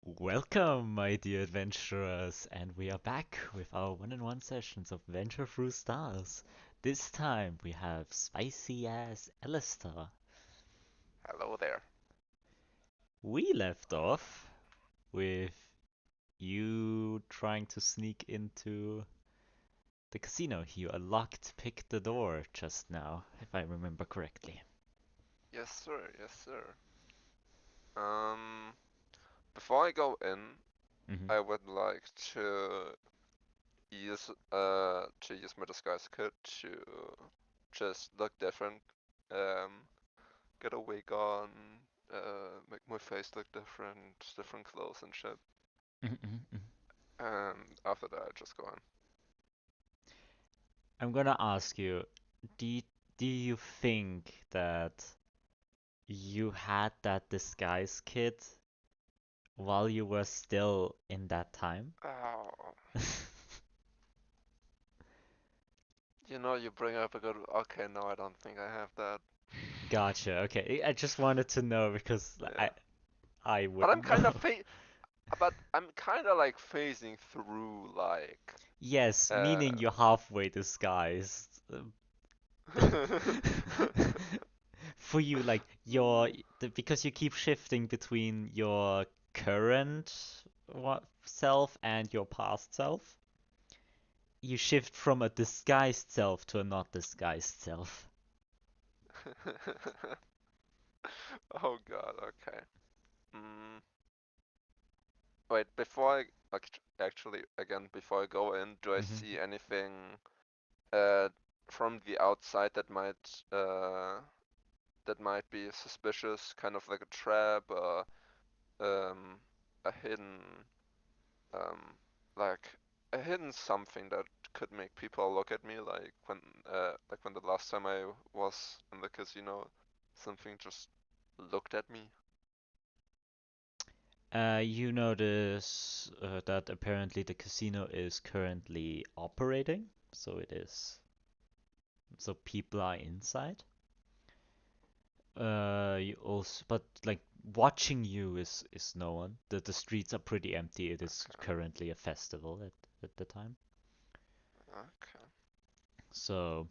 Welcome, my dear adventurers, and we are back with our one-on-one sessions of Venture Through Stars. This time we have spicy ass Alastor. Hello there. We left off with you trying to sneak into the casino. You unlocked pick the door just now, if I remember correctly. Yes, sir. Yes, sir. Um, Before I go in, hmm I would like to use my disguise kit to just look different. Um, get a wig on, make my face look different, different clothes and shit. And after that, I just go on. I'm gonna ask you, do you, do you think that you had that disguise kit while you were still in that time? Oh, you bring up a good. Okay, no, I don't think I have that. Gotcha. Okay. I just wanted to know because Yeah, I but I'm wouldn't kind of know. fa but I'm kind of like phasing through like Yes, uh meaning you're halfway disguised. For you, like because you keep shifting between your current self and your past self, you shift from a disguised self to a not disguised self. Oh God, okay. Mm, Wait, actually again before I go in, do I hmm see anything uh from the outside that might be suspicious, kind of like a trap or um a hidden um like a hidden something that could make people look at me like when the last time I was in the casino, something just looked at me. You notice that apparently the casino is currently operating, so it is. So people are inside. You also, but like watching you is no one. The streets are pretty empty. It is Okay, currently a festival at the time. okay. So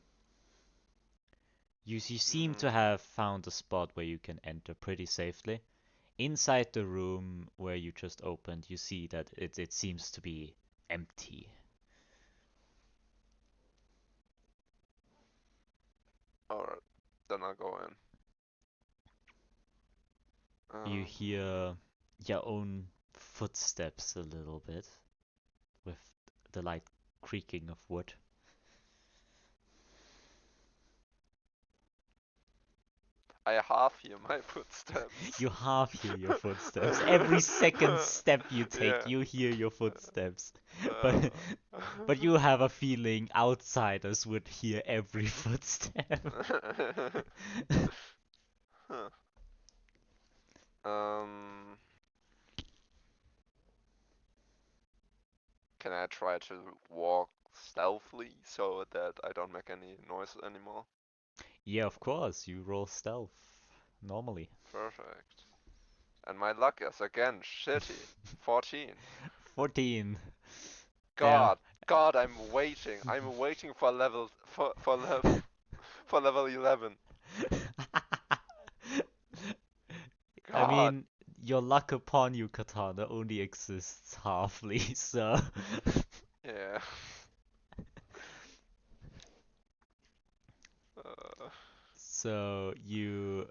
you seem to Hmm. have found a spot where you can enter pretty safely. Inside the room where you just opened, you see that it seems to be empty. Alright, then I'll go in. You Um, hear your own footsteps a little bit with the light creaking of wood. I half hear my footsteps. You half hear your footsteps. Every second step you take, Yeah. you hear your footsteps. But Uh, but you have a feeling outsiders would hear every footstep. huh. Um, can I try to walk stealthily so that I don't make any noise anymore? Yeah, of course, you roll stealth normally. Perfect. And my luck is again shitty. 14. 14. Yeah. God, God, I'm waiting for for level 11. I God. mean, your luck upon you, Katana, only exists halfly, so Yeah. Uh, so you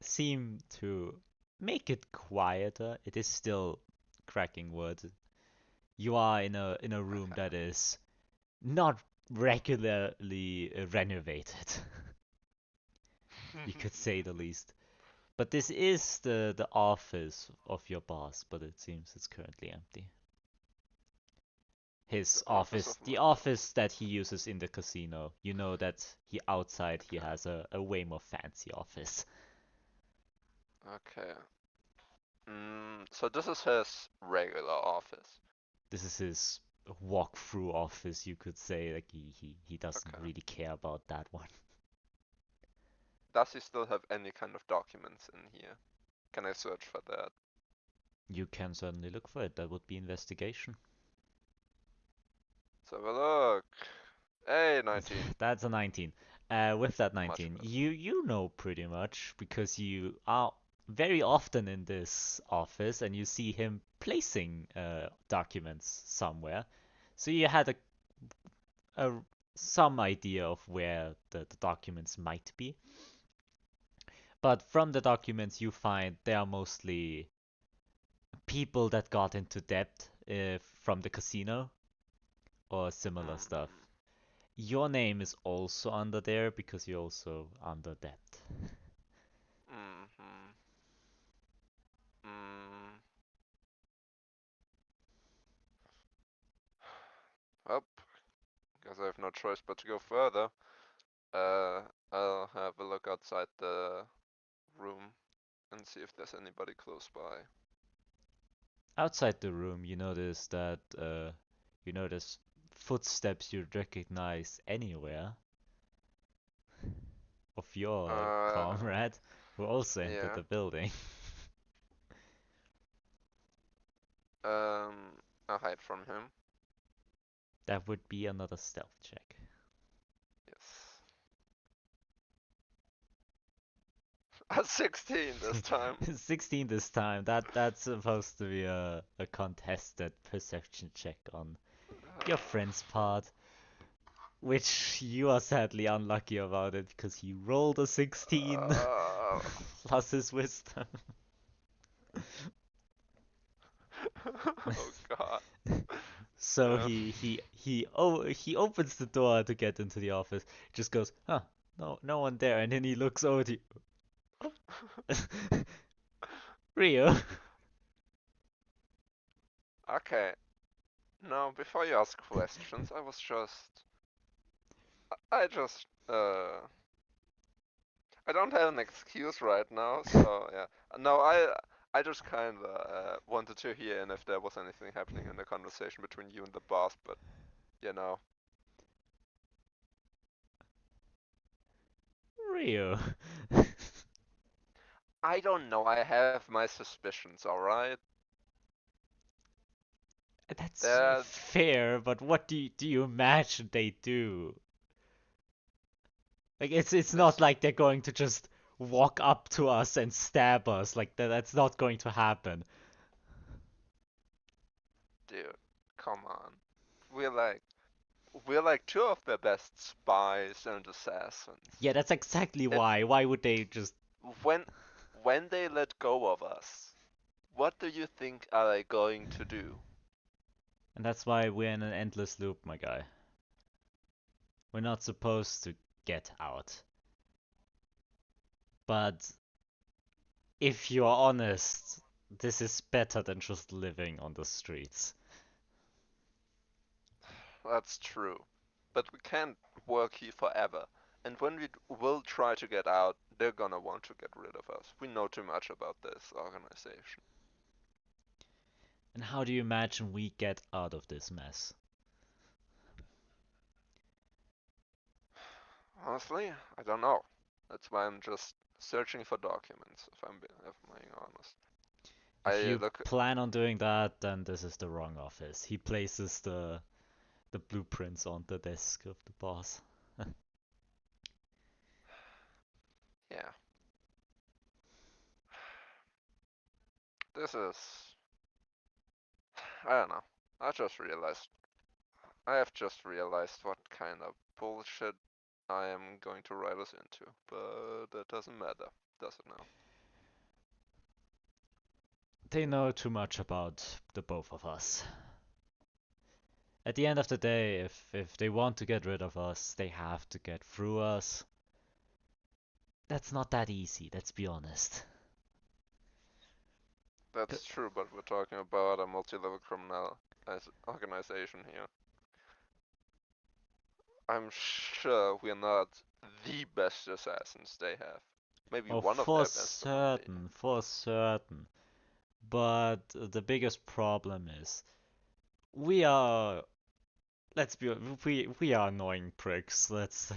seem to make it quieter. It is still cracking wood. You are in a room okay. that is not regularly renovated, you could say the least. But this is the office of your boss, but it seems it's currently empty. The His office office, of the my office boss. that he uses in the casino. You know that he Okay. has a way more fancy office. Okay. So this is his regular office. This is his walk-through office, you could say. Like he doesn't Okay. really care about that one. Does he still have any kind of documents in here? Can I search for that? You can certainly look for it. That would be investigation. Let's have a look. Hey, 19. That's a 19. With that Much 19, better. you know pretty much because you are very often in this office and you see him placing documents somewhere. So you had a some idea of where the documents might be. But from the documents you find they are mostly people that got into debt from the casino or similar stuff. Mm, Your name is also under there because you're also under debt. mm-hmm. Mm. Up. Guess I have no choice but to go further. Uh, I'll have a look outside the room and see if there's anybody close by. Outside the room, you notice footsteps you'd recognize anywhere of your Uh, comrade who also entered yeah. the building. I'll hide from him. That would be another stealth check. Yes. A 16 this time. 16 this time. That's supposed to be a contested perception check on your friend's part, which you are sadly unlucky about it because he rolled a 16 Uh, plus his wisdom. oh God. So Yeah. he opens the door to get into the office. Just goes, huh? No one there. And then he looks over to you. Rio. Okay. Now, before you ask questions, I just, I don't have an excuse right now, so yeah. No, I just kinda wanted to hear in if there was anything happening in the conversation between you and the boss, but you know. Rio. I don't know, I have my suspicions, alright? That's That, fair, but what do you imagine they do? Like it's not this, like they're going to just walk up to us and stab us. Like that's not going to happen. dude, come on. We're like, we're like two of the best spies and assassins. Yeah, that's exactly It, why. Why would they just? when, when they let go of us, what do you think are they going to do? And that's why we're in an endless loop, my guy. We're not supposed to get out. But if you're honest, this is better than just living on the streets. That's true. But we can't work here forever. And when we will try to get out, they're gonna want to get rid of us. We know too much about this organization. And how do you imagine we get out of this mess? Honestly, I don't know. That's why I'm just searching for documents, if I'm being honest. If I you look, plan on doing that, then this is the wrong office. He places the blueprints on the desk of the boss. yeah. This is, I don't know. I have just realized what kind of bullshit I am going to write us into. But that doesn't matter, does it now? They know too much about the both of us. At the end of the day, if they want to get rid of us, they have to get through us. That's not that easy, let's be honest. That's true, but we're talking about a multi-level criminal organization here. I'm sure we're not the best assassins they have. Maybe Oh, one of for their best, but not the. certain, for certain. But the biggest problem is we are let's be we are annoying pricks. Let's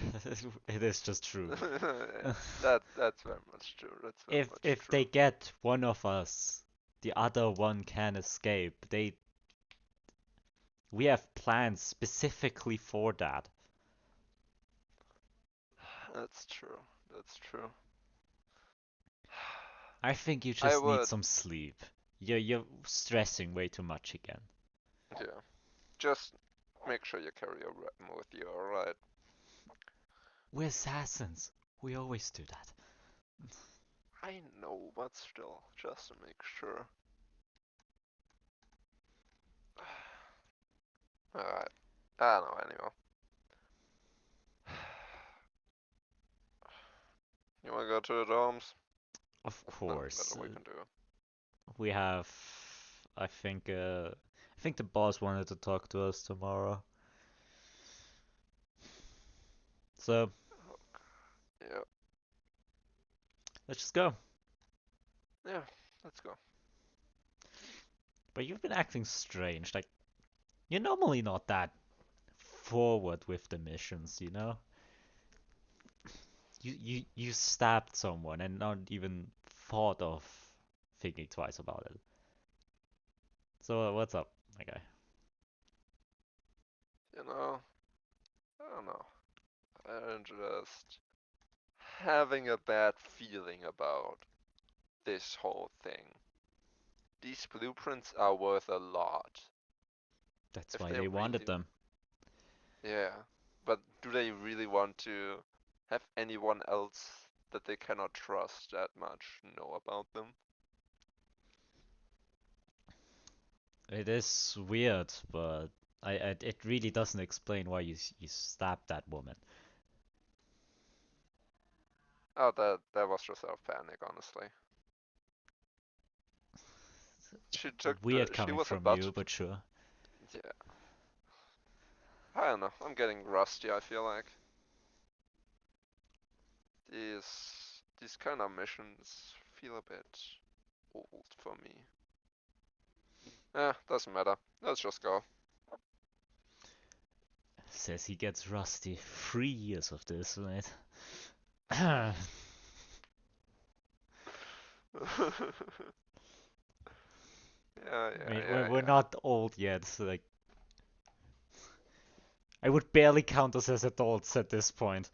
it is just true. That's very much true. That's very if much if they true. get one of us, the other one can escape. We have plans specifically for that. That's true. That's true. I think you I just need would, some sleep. You're stressing way too much again. yeah. Just make sure you carry your weapon with you, alright? We're assassins. We always do that. I know, but still, just to make sure. Alright. I don't know anymore. You wanna go to the domes? Of Nothing better course. we can do. We have, I think the boss wanted to talk to us tomorrow. So Yeah. let's just go. Yeah, let's go. But you've been acting strange. Like you're normally not that forward with the missions, you know? You stabbed someone and not even thought of thinking twice about it. So what's up, my guy? You know, I don't know. I'm just having a bad feeling about this whole thing. These blueprints are worth a lot. That's If why they they wanted really, them. yeah. But do they really want to have anyone else that they cannot trust that much know about them? It is weird, but it really doesn't explain why you stabbed that woman. Oh, that was just out of panic, honestly. Weird She coming was from about you, to, but sure. yeah. I don't know. I'm getting rusty, I feel like. These kind of missions feel a bit old for me. Doesn't matter. Let's just go. Says he gets rusty. 3 years of this, mate. Yeah, yeah, I mean, yeah, we're yeah. not old yet. So like, I would barely count us as adults at this point.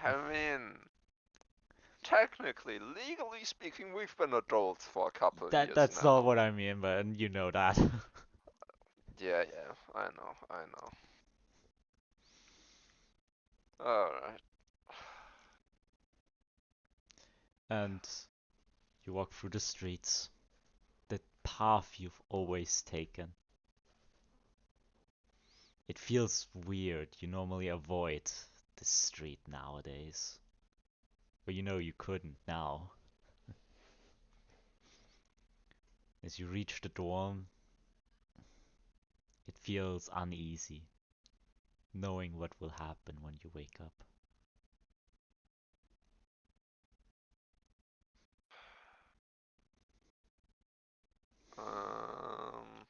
I mean, technically, legally speaking, we've been adults for a couple years That's not now. what I mean, but you know that. Yeah, yeah, I know, I know. Alright. And you walk through the streets, the path you've always taken. It feels weird. You normally avoid the street nowadays. But you know you couldn't now. As you reach the dorm, it feels uneasy, knowing what will happen when you wake up. Um,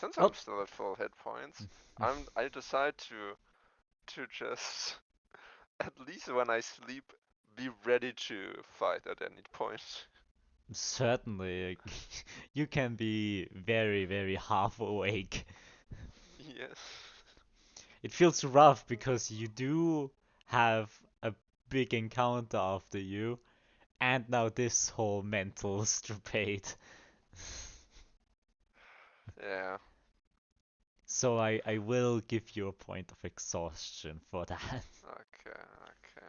since I'm Well, still at full hit points, I decide to just at least when I sleep be ready to fight at any point. certainly, you can be very, very half awake. Yes. It feels rough because you do have a big encounter after you, and now this whole mental escapade. Yeah. So I will give you a point of exhaustion for that. Okay, okay.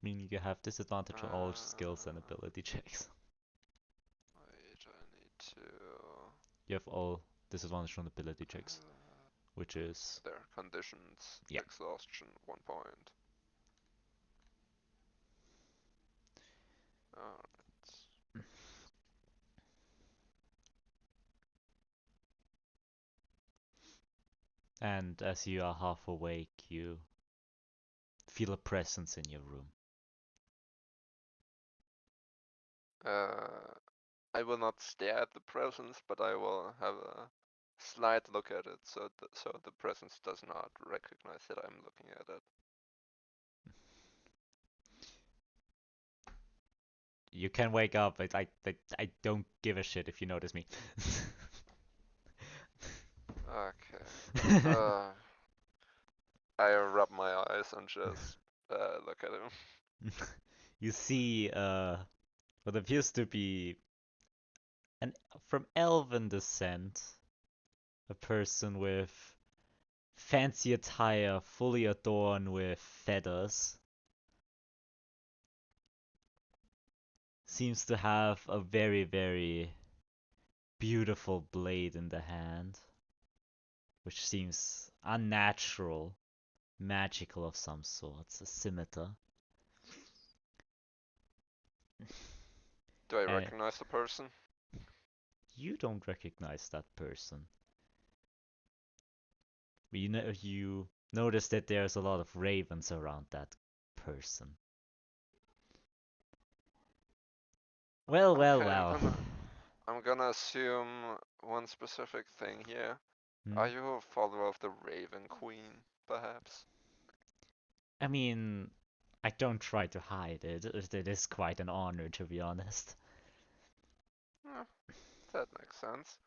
Meaning you have disadvantage on all skills and Uh, ability checks. wait, I need to. You have all disadvantage on ability checks, Uh, which is there, conditions, yeah. exhaustion, 1 point. Alright. And as you are half awake, you feel a presence in your room. Uh, I will not stare at the presence, but I will have a slight look at it, so the presence does not recognize that I'm looking at it. You can wake up. I don't give a shit if you notice me. Okay. Uh, I rub my eyes and just look at him. You see what appears to be an from elven descent, a person with fancy attire, fully adorned with feathers. Seems to have a very, very beautiful blade in the hand, which seems unnatural, magical of some sort, a scimitar. Do I And recognize the person? you don't recognize that person. You notice that there's a lot of ravens around that person. Well, well, Okay, well. I'm gonna assume one specific thing here. Hmm? Are you a follower of the Raven Queen, perhaps? I mean, I don't try to hide it. It is quite an honor, to be honest. Eh, that makes sense.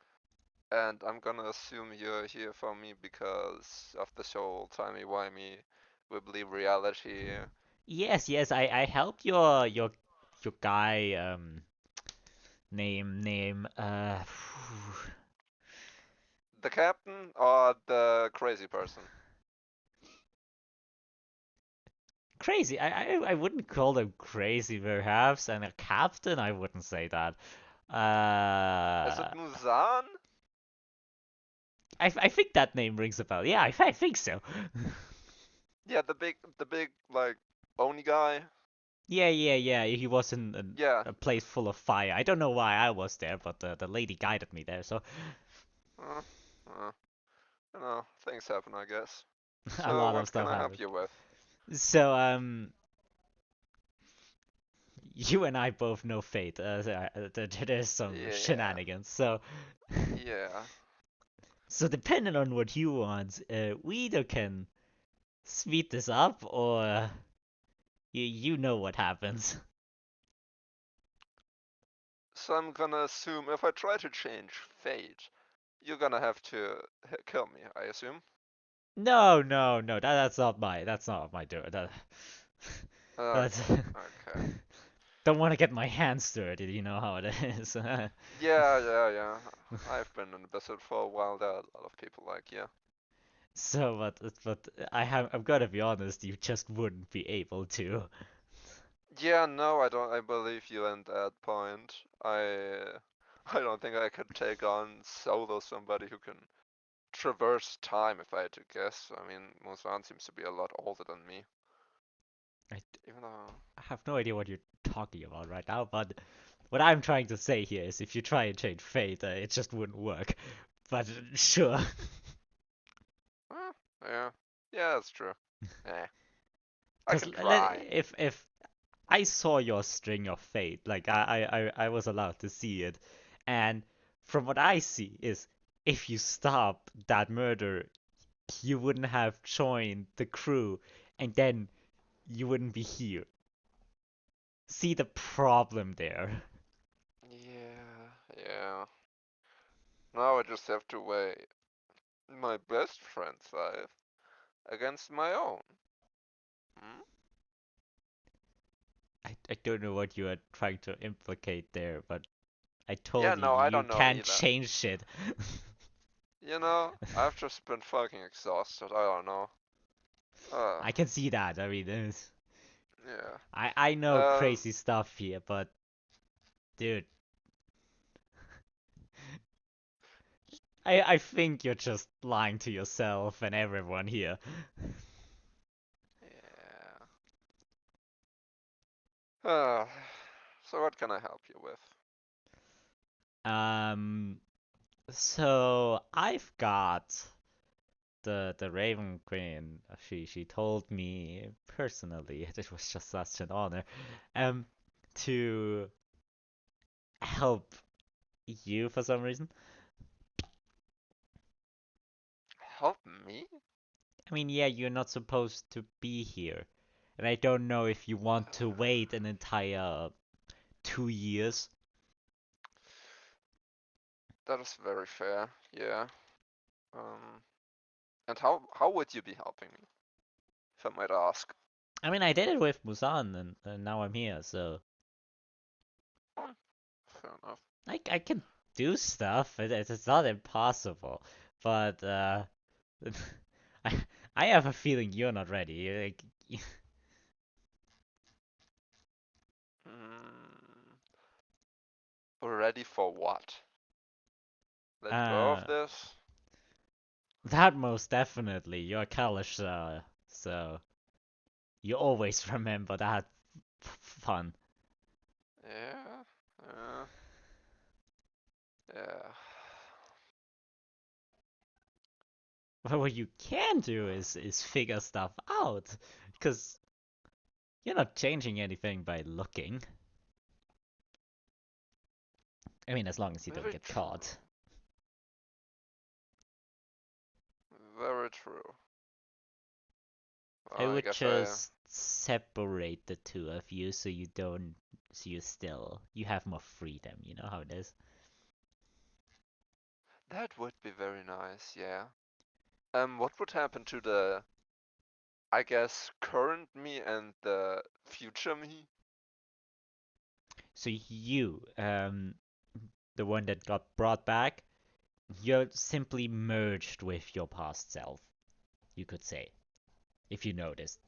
And I'm gonna assume you're here for me because of this whole timey-wimey, wibbly reality. Yes, yes, I helped your guy name The captain or the crazy person? crazy. I wouldn't call them crazy perhaps, and a captain I wouldn't say that. Is it Uh, Muzan? I think that name rings a bell. Yeah, I think so. Yeah, the big like Oni guy. Yeah, yeah, yeah. He was in Yeah. a place full of fire. I don't know why I was there, but the lady guided me there, so Uh, uh, things happen, I guess. a So lot of what can stuff I help happened. you with? So you and I both know fate. There's some Yeah. shenanigans. So Yeah. so depending on what you want, we either can speed this up or you know what happens. So I'm gonna assume if I try to change fate, you're gonna have to kill me, I assume. No, no, no. That's not my doing. That's Okay. Okay. don't want to get my hands dirty. You know how it is. Yeah, yeah, yeah. I've been in Blizzard for a while. There are a lot of people like, yeah. So, but I've got to be honest. You just wouldn't be able to. Yeah, no, I don't. I believe you in that point. I don't think I could take on solo somebody who can traverse time if I had to guess. I mean, Muzan seems to be a lot older than me. I Even though, I have no idea what you're talking about right now, but what I'm trying to say here is if you try and change fate, it just wouldn't work. But sure. eh, yeah, yeah, that's true. Eh, I Because can try. if I saw your string of fate, like I was allowed to see it, and from what I see is if you stop that murder, you wouldn't have joined the crew, and then you wouldn't be here. See the problem there. Yeah, yeah. Now I just have to weigh my best friend's life against my own. Hmm? I don't know what you are trying to implicate there, but I Yeah, told you no, I you don't know can't either. change shit. I've just been fucking exhausted. I don't know. Uh, I can see that. I mean, yeah. I know Um, crazy stuff here, but dude, I think you're just lying to yourself and everyone here. yeah. Uh, so what can I help you with? Um, so I've got the Raven Queen. She told me personally, it was just such an honor, um, to help you for some reason. Help me? I mean, yeah, you're not supposed to be here. And I don't know if you want to wait an entire 2 years. That is very fair. Yeah. Um, and how would you be helping me, if I might ask? I mean, I did it with Musan, and now I'm here, so Hmm, fair enough. I can do stuff. It's not impossible, but I I have a feeling you're not ready. Mm, ready for what? Let go of uh, this? that most definitely. You're Kalish, so you always remember that fun. Yeah. Uh, yeah. But what you can do is figure stuff out, because you're not changing anything by looking. I mean, as long as you don't Very get true. caught. Very true. I Well, I would guess I. just separate the two of you so you don't, so you have more freedom. You know how it is. That would be very nice, yeah. What would happen to the, I guess, current me and the future me? So you, the one that got brought back, you're simply merged with your past self, you could say, if you noticed.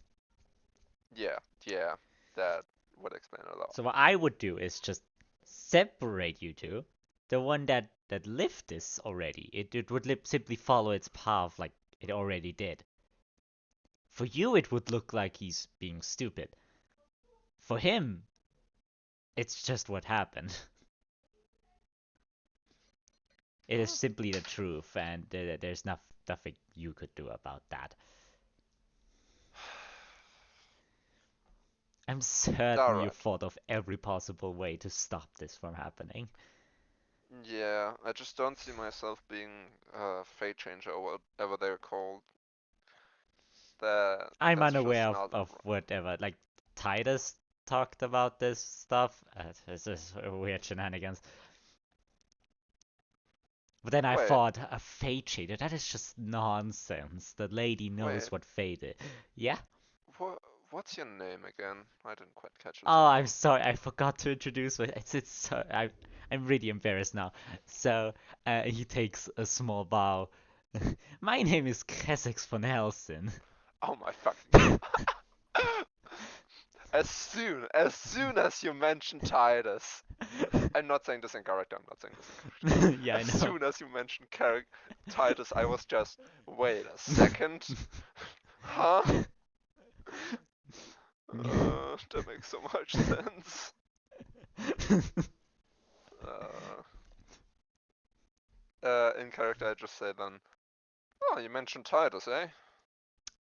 Yeah, yeah, that would explain a lot. So what I would do is just separate you two. The one that lived this already, it would simply follow its path like it already did. For you, it would look like he's being stupid. For him, it's just what happened. It is Hmm. simply the truth, and there's nothing you could do about that. I'm certain you Alright. thought of every possible way to stop this from happening. Yeah, I just don't see myself being a fate changer or whatever they're called. I'm That's unaware just of, not. of whatever. Like, Titus talked about this stuff. This is weird shenanigans. But then I Wait, thought, a fate shader, that is just nonsense. The lady knows wait. what fate is. Yeah? What? What's your name again? I didn't quite catch it, Oh, I'm sorry. sorry, I forgot to introduce my. It's so I'm really embarrassed now. So he takes a small bow. My name is Kessex von Helsing. Oh my fucking god. as soon as you mention Titus, I'm not saying this in character, I'm not saying this in character. Yeah, I As know. soon as you mentioned Titus, I was just, wait a second. Huh? That makes so much sense. Uh, in character, I just say then, oh, you mentioned Titus, eh?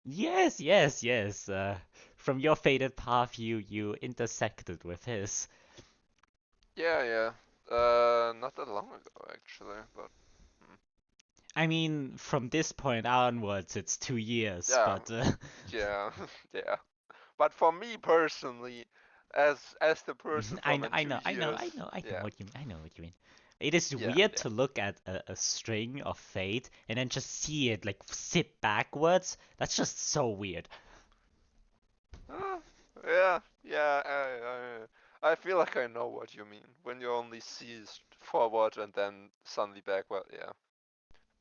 Yes, yes, yes. From your fated path, you intersected with his. Yeah, yeah. Not that long ago, actually, but mm, I mean, from this point onwards, it's 2 years, yeah, but yeah, yeah. But for me personally, as the person I from know, in I two know, I know, years, I know yeah, what you, I know what you mean. It is yeah, weird yeah. to look at a string of fate and then just see it like sit backwards. That's just so weird. Uh, yeah, yeah. I feel like I know what you mean when you only see forward and then suddenly backward. Yeah,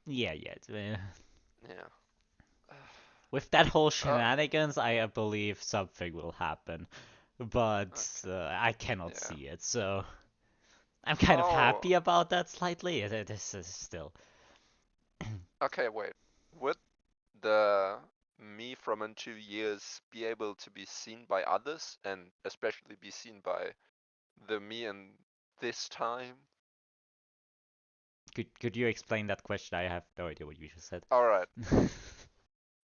Yeah, yeah. yeah. With that whole Uh, shenanigans, I believe something will happen, but okay. I cannot Yeah. see it. So I'm kind of Oh, happy about that slightly. This is still. okay. Wait. Would the me from in 2 years be able to be seen by others, and especially be seen by the me in this time? Could you explain that question? I have no idea what you just said. All right.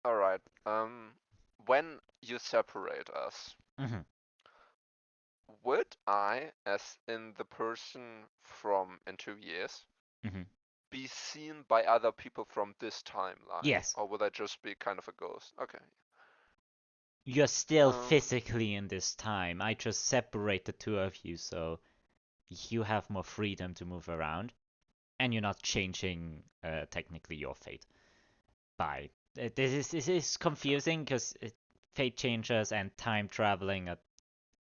All right. When you separate us, Mhm, would I, as in the person from in 2 years, mhm. be seen by other people from this timeline, Yes, or would I just be kind of a ghost? Okay. you're still Um. physically in this time. I just separate the two of you, so you have more freedom to move around, and you're not changing technically your fate by. This is confusing because fate changes and time traveling are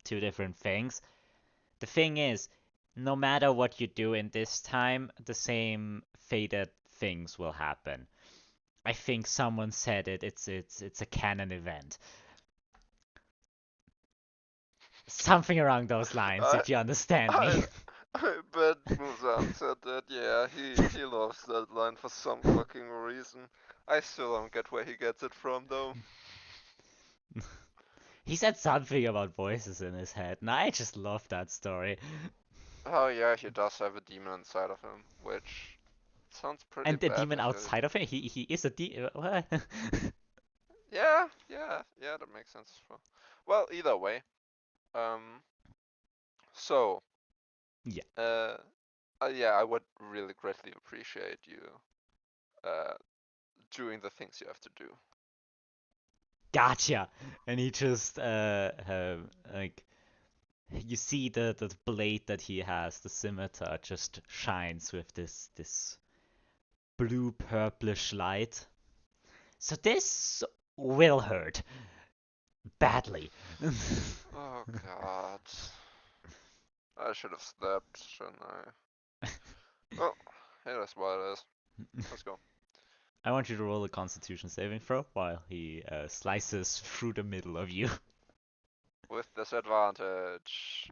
two different things. The thing is, no matter what you do in this time, the same fated things will happen. I think someone said it. It's a canon event. Something along those lines, I if you understand me. I I bet Muzan said that. Yeah, he loves that line for some fucking reason. I still don't get where he gets it from though. He said something about voices in his head, and I just love that story. Oh yeah, he does have a demon inside of him, which sounds pretty And the bad demon if you. outside of him, he is a demon. What? Yeah, that makes sense as well. Well, either way, um, so, Yeah, uh, yeah, I would really greatly appreciate you, uh, doing the things you have to do. gotcha. And he just like you see the blade that he has, the scimitar, just shines with this blue purplish light. So this will hurt badly. Oh God, I should have slept, shouldn't I? Well, hey, that's what it is. Let's go. I want you to roll a Constitution saving throw while he slices through the middle of you. With disadvantage.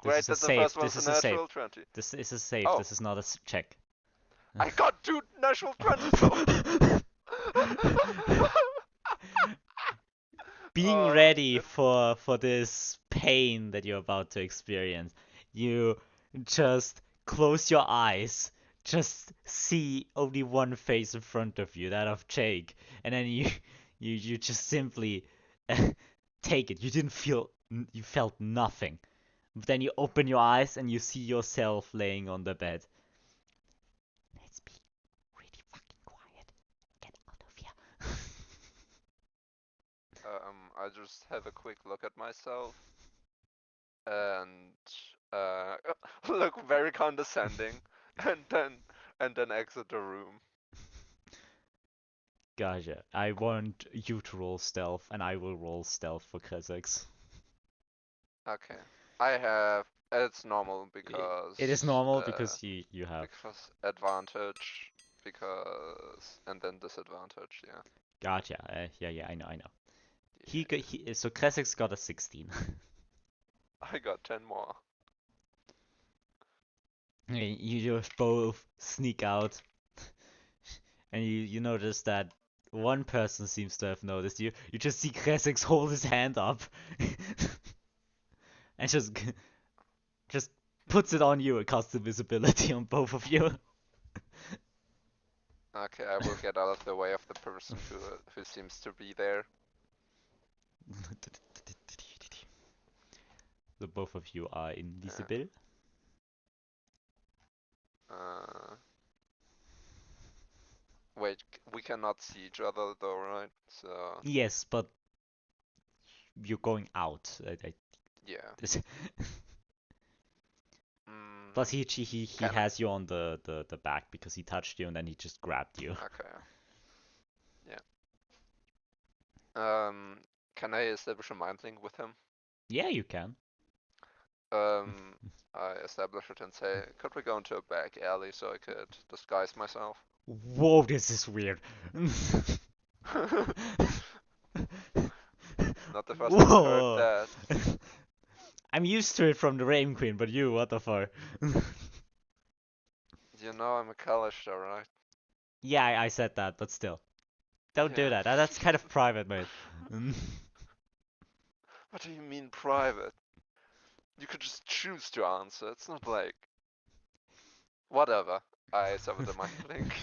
This Great is a that the save. first This was a is a save. natural 20. This is a save. Oh, This is not a check. I got 2 natural 20s though! Being ready Shit. for this pain that you're about to experience, you just close your eyes, just see only one face in front of you, that of Jake, and then you just simply take it. You felt nothing. But then you open your eyes and you see yourself laying on the bed. Let's be really fucking quiet. Get out of here. I just have a quick look at myself and look very condescending and then exit the room. Gotcha. I want you to roll stealth, and I will roll stealth for Kazakh. Okay. I have it's normal It is normal because you have. because advantage because and then disadvantage, yeah. Gotcha. Yeah, I know. Yeah. So Kazakh's got a 16. I got 10 more. You just both sneak out, and you notice that one person seems to have noticed you. You just see Kazakh hold his hand up, and just puts it on you and casts invisibility on both of you. Okay, I will get out of the way of the person who seems to be there. So both of you are Yeah. invisible. Uh, Wait, we cannot see each other though, right? So Yes, but you're going out. yeah. This- Plus, Mm, he can has you on the back because he touched you and then he just grabbed you. okay. Yeah. Um, can I establish a mind link with him? Yeah, you can. I establish it and say, could we go into a back alley so I could disguise myself? Whoa, this is weird. Not the first time I heard Whoa. that. I'm used to it from the Raven Queen, but you, what the fuck? You know I'm a Kalishtar, right? Yeah, I said that, but still. Don't do Yeah. that. That's kind of private, mate. What do you mean private? You could just choose to answer. It's not like whatever. I severed the mind link.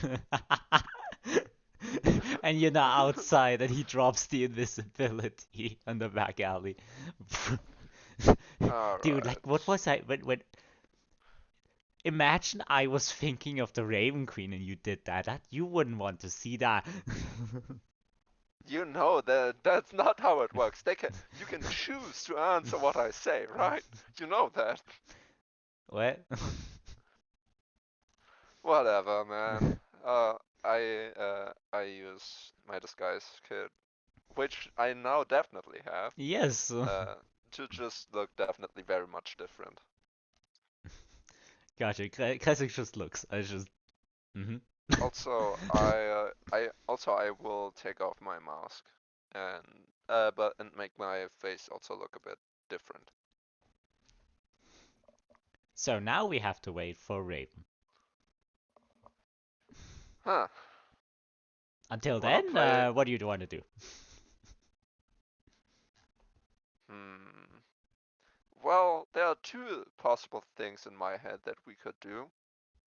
And you're now outside, and he drops the invisibility on the back alley. Dude, like, what Alright. was I? When imagine I was thinking of the Raven Queen and you did that. You wouldn't want to see that. You know that that's not how it works. You can choose to answer what I say, right? You know that. What? Whatever, man. I use my disguise kit, which I now definitely have, Yes. uh, to just look definitely very much different. Gotcha. Classic just looks. I just. Also, I will take off my mask and and make my face also look a bit different. So now we have to wait for Raven. Huh. Until Wanna then, play? what do you want to do? Hmm. Well, there are two possible things in my head that we could do.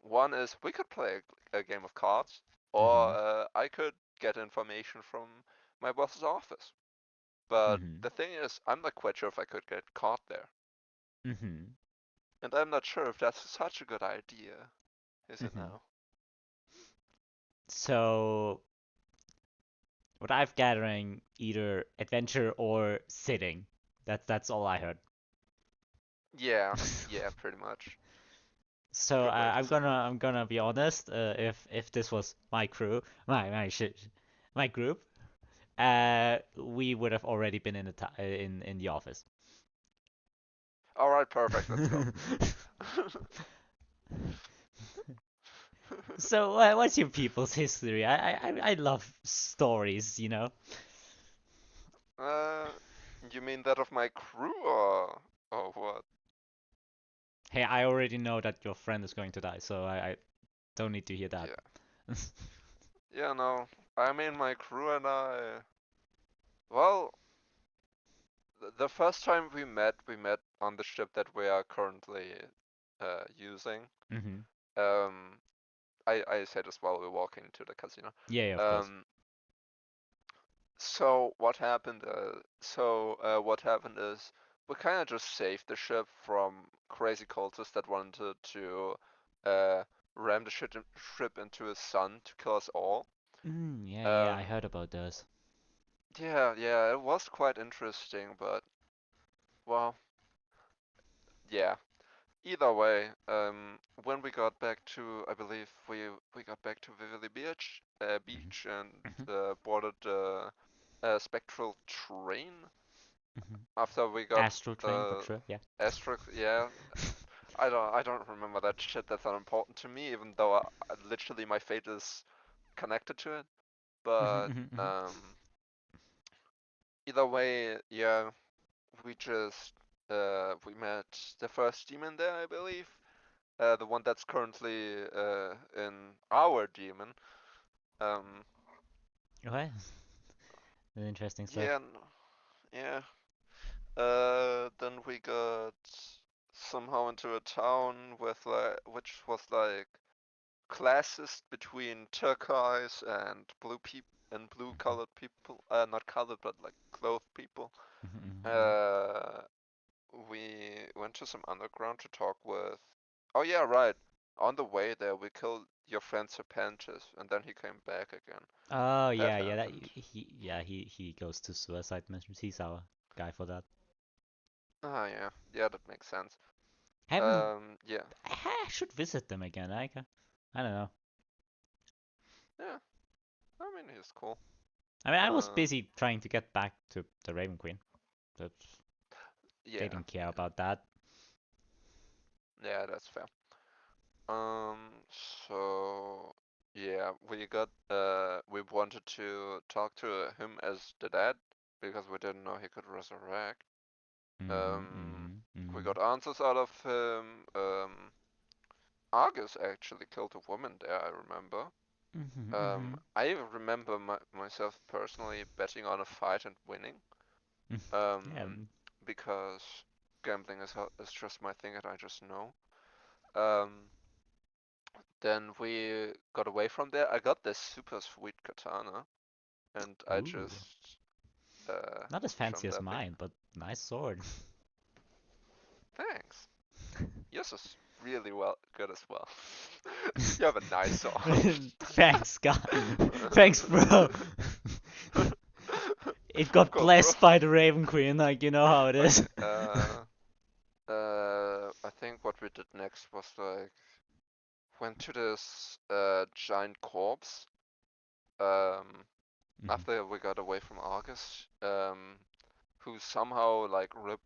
One is we could play a game of cards, or Mm-hmm. I could get information from my boss's office. But Mm-hmm. the thing is, I'm not quite sure if I could get caught there. Mm-hmm. And I'm not sure if that's such a good idea, is it Mm-hmm. now? So, what I've gathering either adventure or sitting. That's all I heard. Yeah, yeah, pretty much. So Good way to I'm say it. gonna be honest. If this was my crew, my group, we would have already been in in the office. Alright, perfect, let's go. So what's your people's history? I love stories, you know. uh, you mean that of my crew or what? Hey, I already know that your friend is going to die, so I don't need to hear that. Yeah. Yeah, no. I mean my crew and I. Well, the first time we met on the ship that we are currently using. Mm-hmm. Um, I said as well we're walking to the casino. Yeah, yeah, of course. Um, so what happened is we kind of just saved the ship from crazy cultists that wanted to uh, ram the ship into a sun to kill us all. Yeah, yeah, I Um, heard about those. yeah, it was quite interesting, but well, yeah. Either way, when we got back to, I believe we got back to Vividly Beach and Mm-hmm. boarded the spectral train Mm-hmm. after we got Astral train, but uh, sure, yeah. asterisk. Yeah, I don't remember that shit. That's not important to me, even though literally my fate is connected to it. Mm-hmm, But mm-hmm, mm-hmm. um, either way, yeah, we just we met the first demon there, I believe. The one that's currently in our demon. Um, What? Interesting stuff. yeah, yeah. Then we got somehow into a town with which was like classes between turquoise and blue colored people. Not colored, but like clothed people. Mm-hmm, mm-hmm. Uh, we went to some underground to talk with. Oh yeah, right. On the way there, we killed your friend Serpentis, and then he came back again. Oh That yeah, yeah. That happened. he goes to suicide missions. He's our guy for that. Ah, yeah, yeah, that makes sense. Haven't Yeah, I should visit them again. I don't know. yeah. I mean, he's cool. I mean, I was Uh, busy trying to get back to the Raven Queen. But they yeah, didn't care yeah, about that. yeah. That's fair. So yeah, we wanted to talk to him as the dad because we didn't know he could resurrect. Mm-hmm, Um, mm-hmm, we mm-hmm, got answers out of him. Argus actually killed a woman there, I remember. mm-hmm, mm-hmm. I remember myself personally betting on a fight and winning. Yeah. Um, because gambling is just my thing and I just know. Um, then we got away from there. I got this super sweet katana, and I Ooh, just uh, not as fancy jumped as up in. mine, but nice sword. Thanks. Yours is really good as well. You have a nice sword. Thanks, God. Thanks, bro. It Of got course, bro. blessed by the Raven Queen, like you know how it is. Okay. I think what we did next next was like went to this giant corpse. Mm-hmm. After we got away from August, who somehow like ripped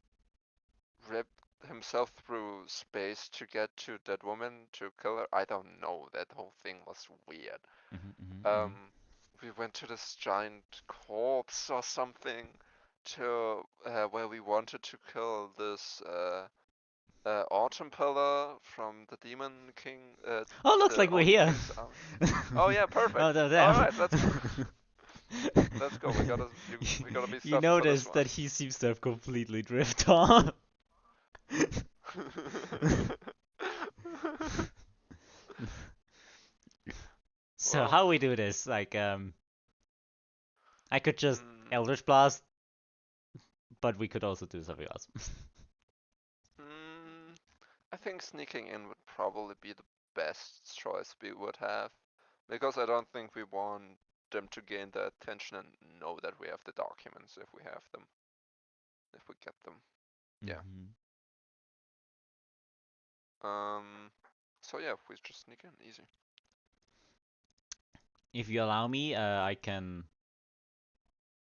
himself through space to get to that woman to kill her. I don't know. That whole thing was weird. Mm-hmm. Mm-hmm. Um, we went to this giant corpse or something to where we wanted to kill this autumn pillar from the Demon King, Oh, looks the like we're Only here. King's army. Oh yeah, perfect. Oh, no, All damn. right, let's go. Let's go. We gotta be You stealthy for this notice one. that he seems to have completely drifted off. So Well, how we do this? Like, I could just mm, Eldritch Blast, but we could also do something else. mm, I think sneaking in would probably be the best choice we would have, because I don't think we want them to gain the attention and know that we have the documents if we have them, if we get them. Yeah. Hmm. Um. So yeah, we just sneak in, easy. If you allow me, I can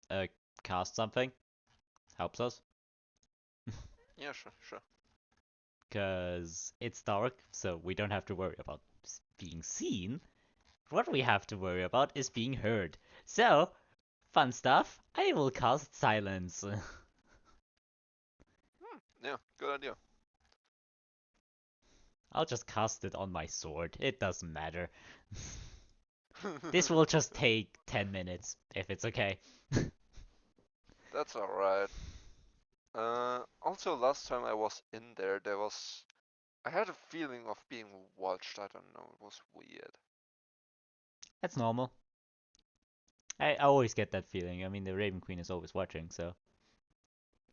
uh, cast something. Helps us. Yeah, sure, sure. Because it's dark, so we don't have to worry about being seen. What we have to worry about is being heard. So, fun stuff. I will cast silence. Yeah, good idea. I'll just cast it on my sword. It doesn't matter. This will just take 10 minutes, if it's okay. That's alright. Also last time I was in there, I had a feeling of being watched. I don't know, it was weird. That's normal. I always get that feeling. I mean, the Raven Queen is always watching, so.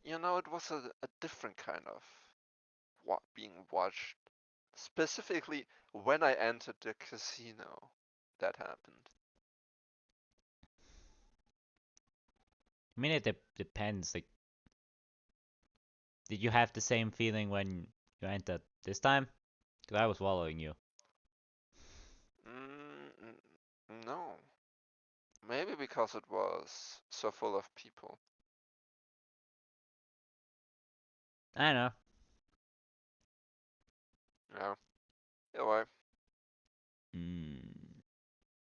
You know, it was a different kind of being watched. Specifically, when I entered the casino, that happened. I mean, it depends. Like, did you have the same feeling when you entered this time? Because I was following you. No. Maybe because it was so full of people. I don't know. Yeah. Anyway, Mm,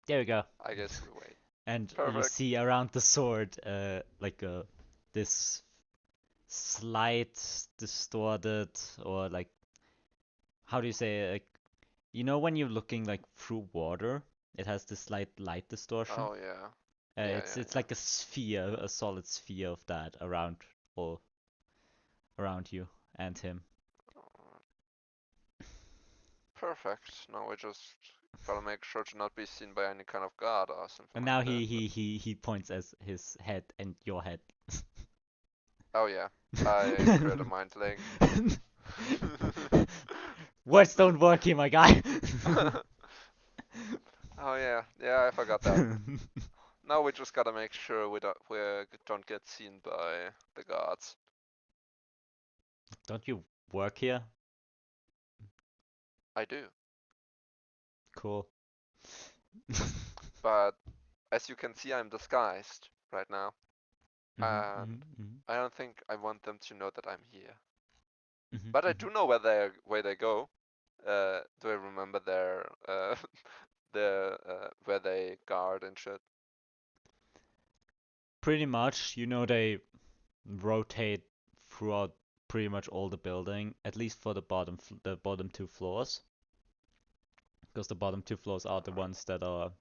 there we go. I guess we wait. And you Perfect. see around the sword, like this slight distorted, or like, how do you say it? Like, you know when you're looking like through water, it has this slight light distortion. Oh yeah. Yeah, It's yeah, like a sphere, a solid sphere of that all around you and him. yeah. Perfect. Now we just gotta make sure to not be seen by any kind of guard or something And like now that. But he points as his head and your head. oh yeah, I create a mind link. Words don't work here, my guy. Oh yeah, yeah, I forgot that. Now we just gotta make sure we don't get seen by the guards. Don't you work here? I do, Cool. but as you can see, I'm disguised right now, Mhm, and mhm, mhm, I don't think I want them to know that I'm here. mhm, But I mhm. do know where they go. Do I remember their where they guard and shit? Pretty much, you know, they rotate throughout pretty much all the building, at least for the bottom two floors, because the bottom two floors are the Alright, ones that are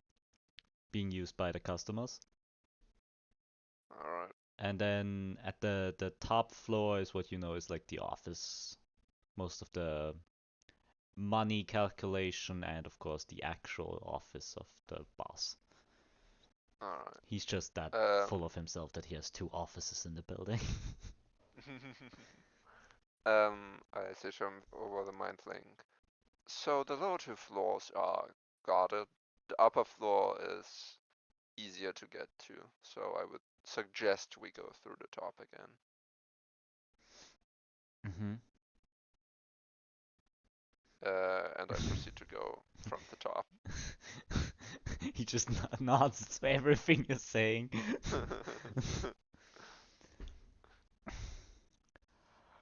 being used by the customers. alright, And then at the top floor is what you know is like the office, most of the money calculation, and of course the actual office of the boss. alright. He's just that Um, full of himself that he has two offices in the building. I switch over the mind link. So the lower two floors are guarded. The upper floor is easier to get to, so I would suggest we go through the top again. Hmm. and I proceed to go from the top. He just nods to everything you're saying.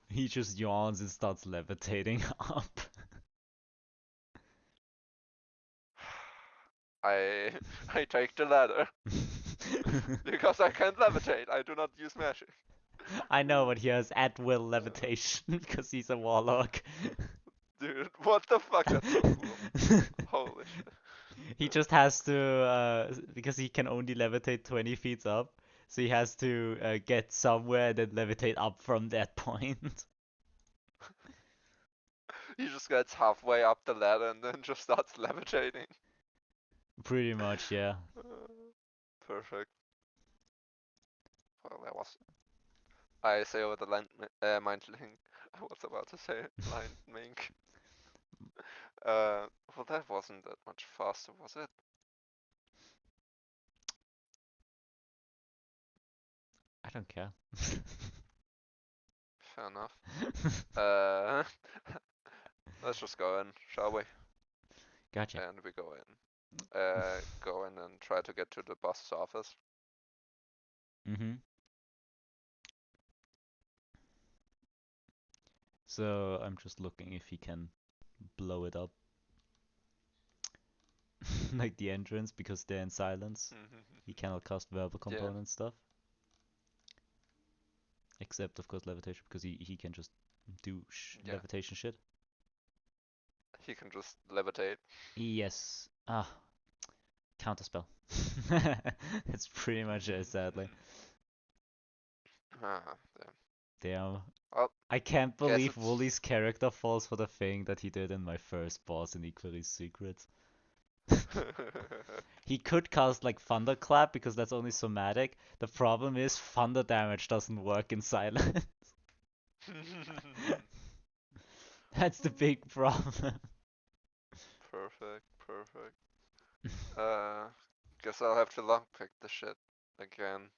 He just yawns and starts levitating up. I I take the ladder because I can't levitate. I do not use magic. I know, but he has at will levitation because he's a warlock. Dude, what the fuck? That's so cool. Holy shit. He just has to, because he can only levitate 20 feet up, so he has to get somewhere and then levitate up from that point. He just gets halfway up the ladder and then just starts levitating. Pretty much, yeah. Perfect. Well, that was. I say over the mind link. I was about to say line mink. Well, that wasn't that much faster, was it? I don't care. Fair enough. Uh, let's just go in, shall we? Gotcha. And we go in. Go in and try to get to the boss's office. Mm-hmm. So I'm just looking if he can blow it up. Like the entrance, because they're in silence. He cannot cast verbal Yeah, component stuff. Except, of course, levitation, because he can just do yeah. levitation shit. He can just levitate. Yes. Ah, counterspell. That's pretty much it, sadly. Damn. Damn. Well, I can't guess believe it's. Wooly's character falls for the thing that he did in my first boss in Equally Secrets. He could cast like Thunderclap because that's only somatic. The problem is thunder damage doesn't work in silence. That's the big problem. Perfect, perfect. Uh, guess I'll have to lockpick the shit again.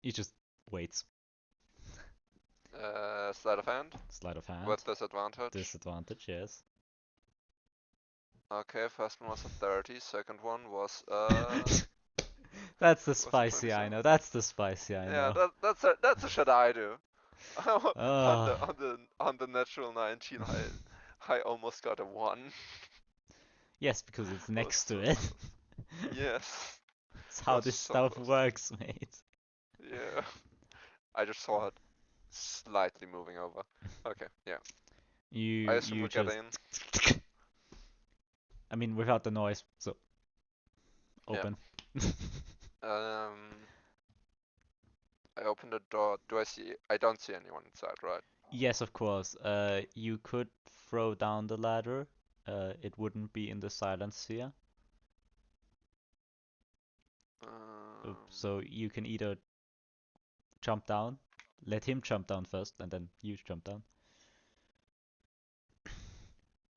He just waits. Sleight of hand Sleight of with hand. disadvantage. Disadvantage, yes. Okay, first one was a 30, second one was That's the was a spicy I 27. know. That's the spicy I Yeah, know. that's a shit I do. on Oh, the natural 19, I almost got a 1. yes, because it's Was next to so it. close. Yes, That's it how was this so stuff close. works, mate. Yeah, I just saw it slightly moving over. Okay, yeah. I assume You we get just in. I mean without the noise, so Yeah. open. I open the door. Do I see? I don't see anyone inside, right? Yes, of course. You could throw down the ladder. It wouldn't be in the silent sphere. So you can either jump down, let him jump down first, and then you jump down,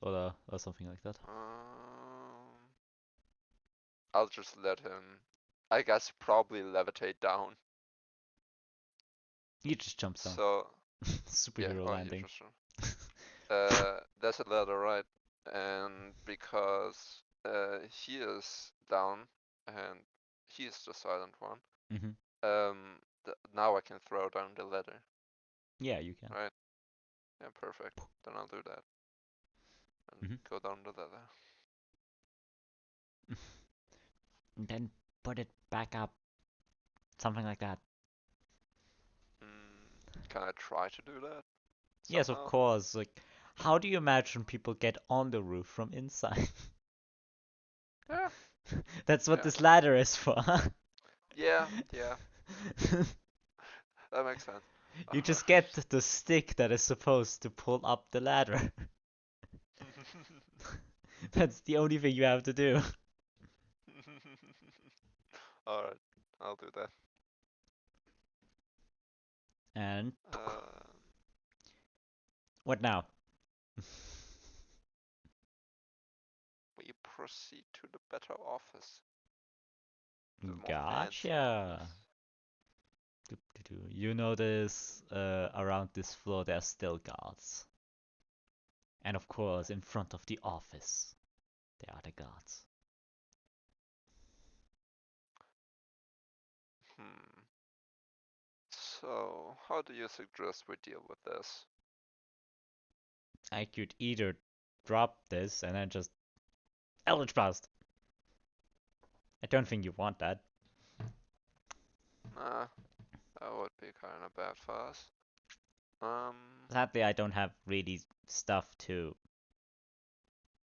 or something like that. I'll just let him. I guess probably levitate down. He just jumps down. So yeah. Superhero Oh, you landing. just. There's a ladder, right? And because he is down and he is the silent one. Hmm. Now I can throw down the ladder, Yeah, you can. right? Yeah, perfect. Then I'll do that and Hmm. go down the ladder. Then put it back up. Something like that. Can I try to do that Yes, of somehow? course. Like, how do you imagine people get on the roof from inside? Yeah, That's what yeah, this ladder is for. yeah, yeah. That makes sense. You just get the stick that is supposed to pull up the ladder. That's the only thing you have to do. All right, I'll do that. And Uh, what now? we proceed to the better office, the more fancy Gotcha. office. You notice around this floor there are still guards. And of course, in front of the office, there are the guards. Hmm. So, how do you suggest we deal with this? I could either drop this and then just Eldritch Blast. I don't think you want that. Nah, that would be kind of bad for us. Sadly, I don't have really stuff to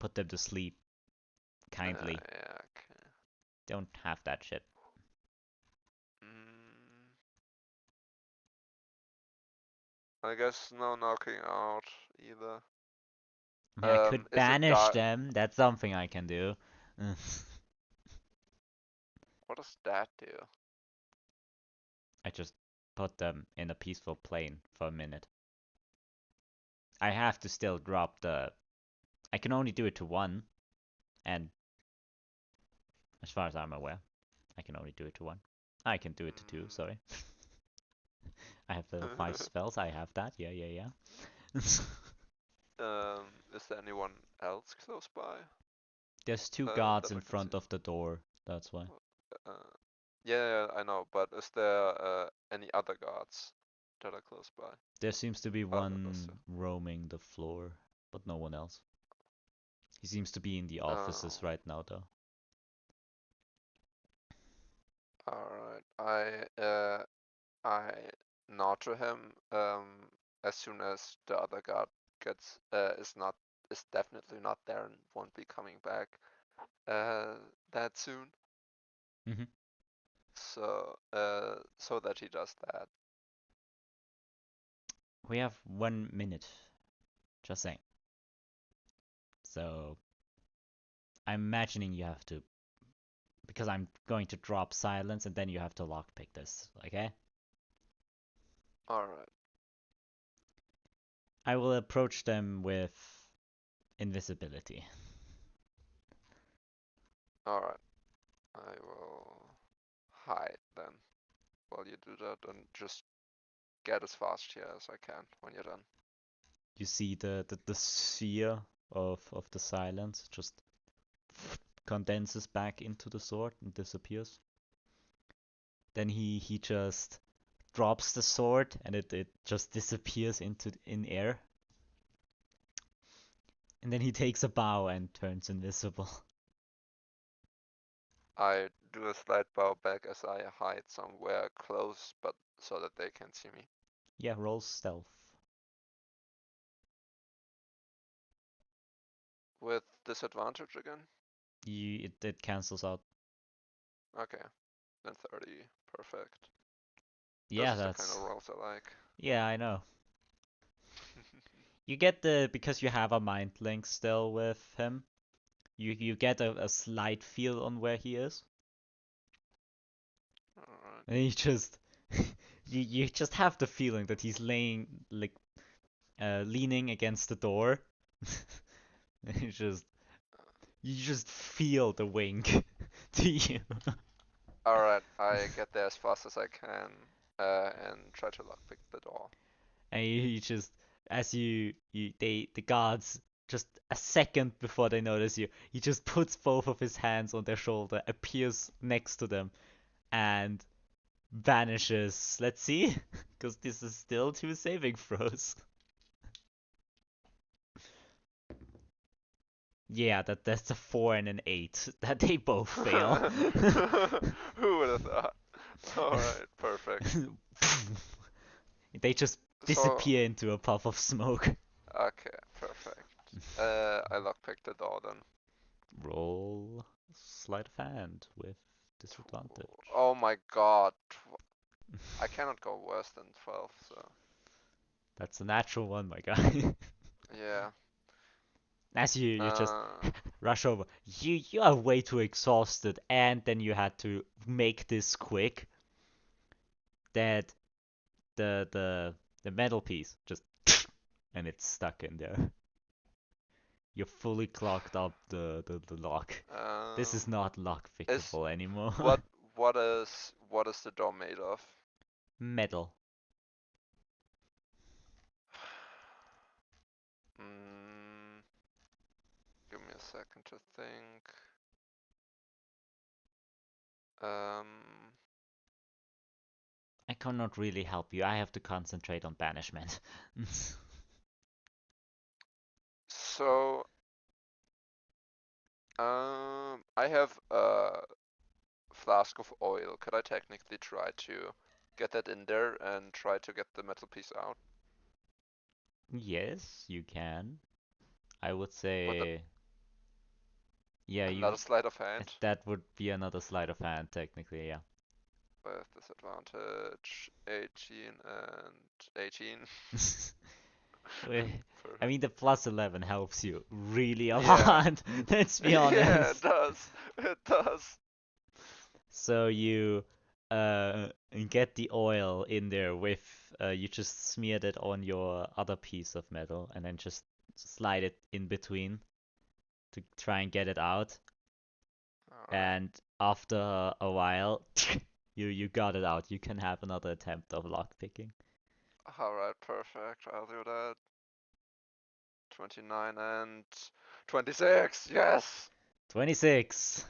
put them to sleep kindly. Yeah, okay. Don't have that shit. Mm, I guess no knocking out either. I mean, I could Is it banish dark? them. That's something I can do. What does that do? I just put them in a peaceful plane for a minute. I have to still drop the. I can only do it to one, and as far as I'm aware, I can only do it to one. I can do it to two, sorry. I have level 5 Mm. spells, I have that, yeah. Is there anyone else close by There's two guards that in I can see? front of the door, that's why. Uh, yeah, I know, but is there any other guards that are close by There seems to be other than those two? one roaming the floor, but no one else. He seems to be in the offices Oh, right now, though. alright. I nod to him as soon as the other guard gets is definitely not there and won't be coming back that soon. Hmm. So that he does that. We have 1 minute, just saying. So, I'm imagining you have to, because I'm going to drop silence and then you have to lockpick this, okay? Alright, I will approach them with invisibility. alright. I will hide then while you do that and just get as fast here as I can when you're done. You see the sphere of the silence just condenses back into the sword and disappears. Then he just drops the sword and it just disappears into in air. And then he takes a bow and turns invisible. I do a slight bow back as I hide somewhere close, but so that they can see me. Yeah, roll stealth. With disadvantage again? It cancels out. Okay, then 30. Perfect. This Yeah, is the kind of that's rolls I like. yeah, I know. You get the because you have a mind link still with him. You get a slight feel on where he is, Alright. and he just you just have the feeling that he's laying like leaning against the door. And you just feel the wink to you. Alright, I get there as fast as I can and try to lockpick the door. And you just as the guards just a second before they notice you, he just puts both of his hands on their shoulder, appears next to them, and vanishes. Let's see, because this is still two saving throws. Yeah, that's a 4 and an 8. That they both fail. Who would have thought? Alright, perfect. They just So, disappear into a puff of smoke. okay, perfect. I lockpick the door then. Roll sleight of hand with disadvantage. Oh my god. I cannot go worse than 12, so. That's a natural one, my guy. Yeah. As you just Uh, rush over. You are way too exhausted, and then you had to make this quick that the metal piece just and it's stuck in there. You fully clogged up the lock. This is um, not lock is pickable anymore. what what is the door made of? Metal. Mm, second to think. Um, I cannot really help you. I have to concentrate on banishment. so, I have a flask of oil. Could I technically try to get that in there and try to get the metal piece out? Yes, you can. I would Would that say, yeah, another sleight of hand? that would be another sleight of hand, technically, yeah. With disadvantage, 18 and 18. I mean, the plus 11 helps you really a Yeah. lot, let's be Yeah, it honest. does. It does. So you get the oil in there with, you just smeared it on your other piece of metal and then just slide it in between to try and get it out. Alright. And after a while, you got it out. You can have another attempt of lock picking. Alright, perfect. I'll do that. 29 and 26. Yes. 26.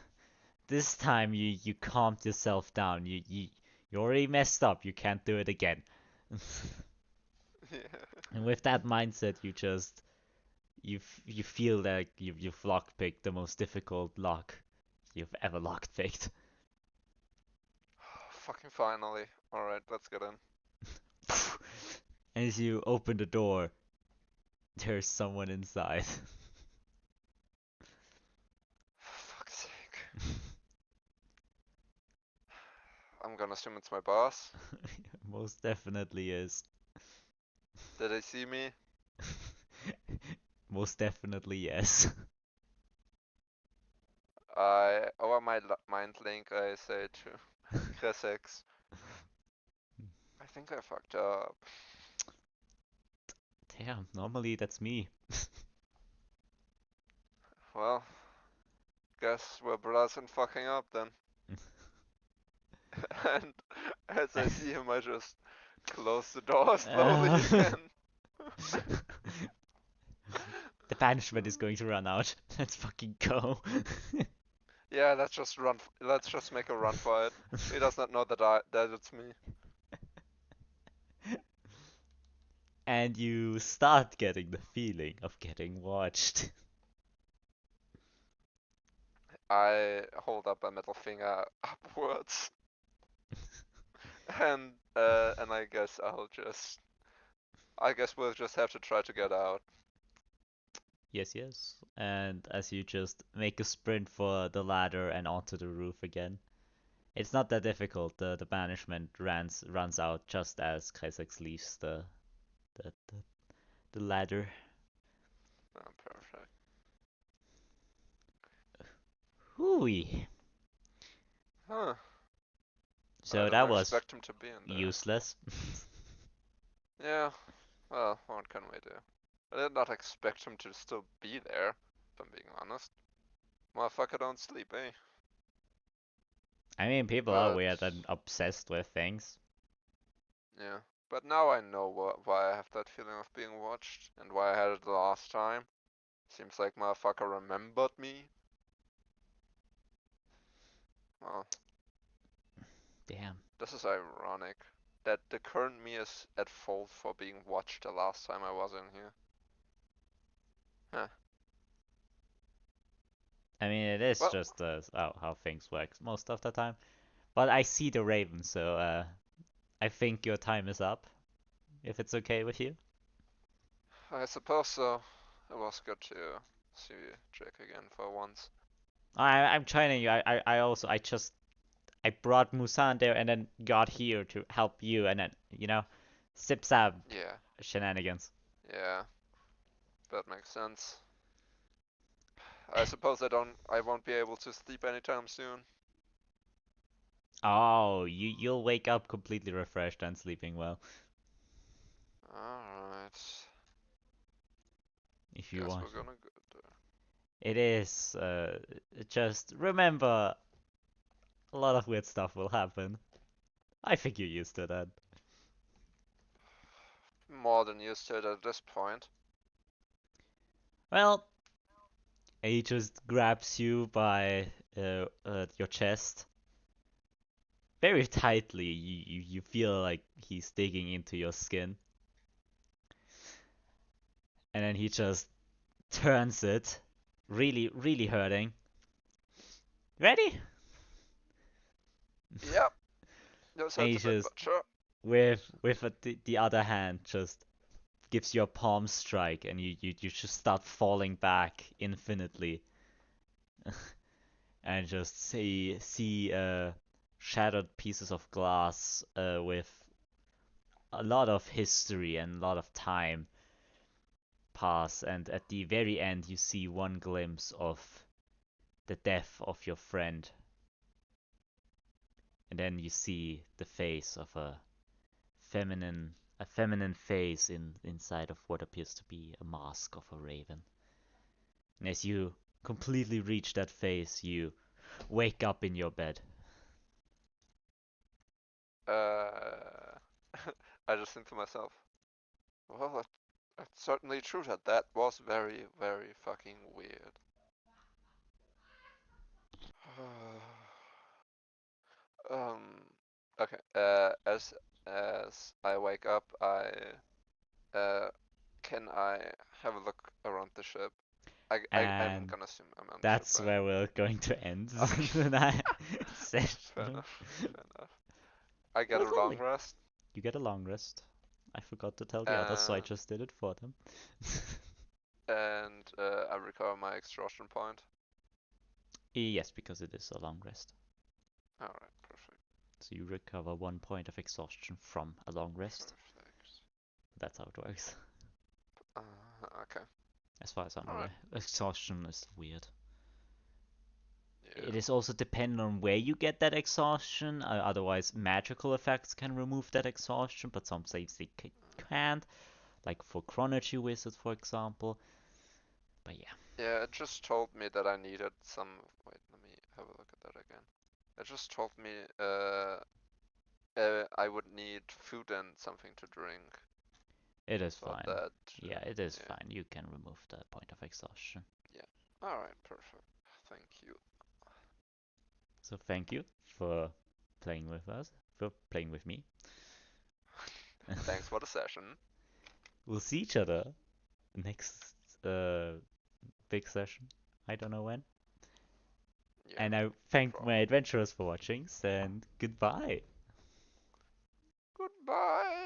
This time you calmed yourself down. You already messed up. You can't do it again. Yeah. And with that mindset, you feel like you've lockpicked the most difficult lock you've ever lockpicked. Fucking finally. Alright, let's get in. As you open the door, there's someone inside. For fuck's sake. I'm gonna assume it's my boss. Most definitely is. Did they see me? Most definitely yes. Over my mind link, I say to Chris, I think I fucked up. Damn, normally that's me. Well, guess we're brothers in fucking up then. And as I see him, I just close the door slowly Uh, again. the banishment is going to run out. Let's fucking go. Yeah, let's just run. Let's just make a run for it. He does not know that it's me. And you start getting the feeling of getting watched. I hold up a middle finger upwards, and I guess we'll just have to try to get out. Yes, yes. And as you just make a sprint for the ladder and onto the roof again. It's not that difficult. The banishment runs out just as Kaisex leaves the, the, the ladder. Oh, perfect. Hooey. Huh. I So didn't that was expect him to be in there. useless. Yeah. Well, what can we do? I did not expect him to still be there, if I'm being honest. Motherfucker don't sleep, eh? I mean, people are But, weird and obsessed with things. yeah. But now I know why I have that feeling of being watched, and why I had it the last time. Seems like motherfucker remembered me. Well, Damn. this is ironic. That the current me is at fault for being watched the last time I was in here. Huh. I mean, it is Well, just how things work most of the time. But I see the raven, so I think your time is up. If it's okay with you. I suppose so. It was good to see Jake again for once. I'm training you. I brought Musan there and then got here to help you and then sip sab Yeah, shenanigans. yeah, that makes sense. I suppose I won't be able to sleep anytime soon. Oh, you'll wake up completely refreshed and sleeping well Alright. if you Guess want. we're gonna go there. It is just remember a lot of weird stuff will happen. I think you're used to that. More than used to it at this point. Well, And he just grabs you by your chest very tightly. You feel like he's digging into your skin, and then he just turns it, really, really hurting. Ready? Yep. This And hurts he a bit, just but sure. with the other hand just gives you a palm strike, and you just start falling back infinitely, and just see shattered pieces of glass with a lot of history and a lot of time pass, and at the very end you see one glimpse of the death of your friend, and then you see the face of a feminine face inside of what appears to be a mask of a raven. And as you completely reach that face, you wake up in your bed. Uh, I just think to myself, well, it's certainly true that that was very, very fucking weird. Um, okay. As I wake up, uh can I have a look around the ship? I'm And gonna assume I'm on the ship, that's right? where we're going to end Okay. the night Fair session. enough. Fair enough. I It get a was long lovely. rest, You get a long rest. I forgot to tell the others, so I and just did it for them. I recover my exhaustion point. Yes, because it is a long rest. All right, perfect. So you recover 1 point of exhaustion from a long rest. Perfect. That's how it works. Okay. As far as I'm All right. aware, exhaustion is weird. Yeah. It is also dependent on where you get that exhaustion. Otherwise, magical effects can remove that exhaustion, but some saves they can't, like for Chronology Wizard, for example. But yeah, Yeah, it just told me that I needed some. Wait, let me have a look at that again. It just told me I would need food and something to drink. it is So fine. that, Yeah, it is yeah, fine. You can remove the point of exhaustion. yeah. All right, perfect. Thank you. So thank you for playing with us, for playing with me. Thanks for the session. We'll see each other next uh, big session. I don't know when. Yeah, And I thank my probably. adventurers for watching, and goodbye. Goodbye.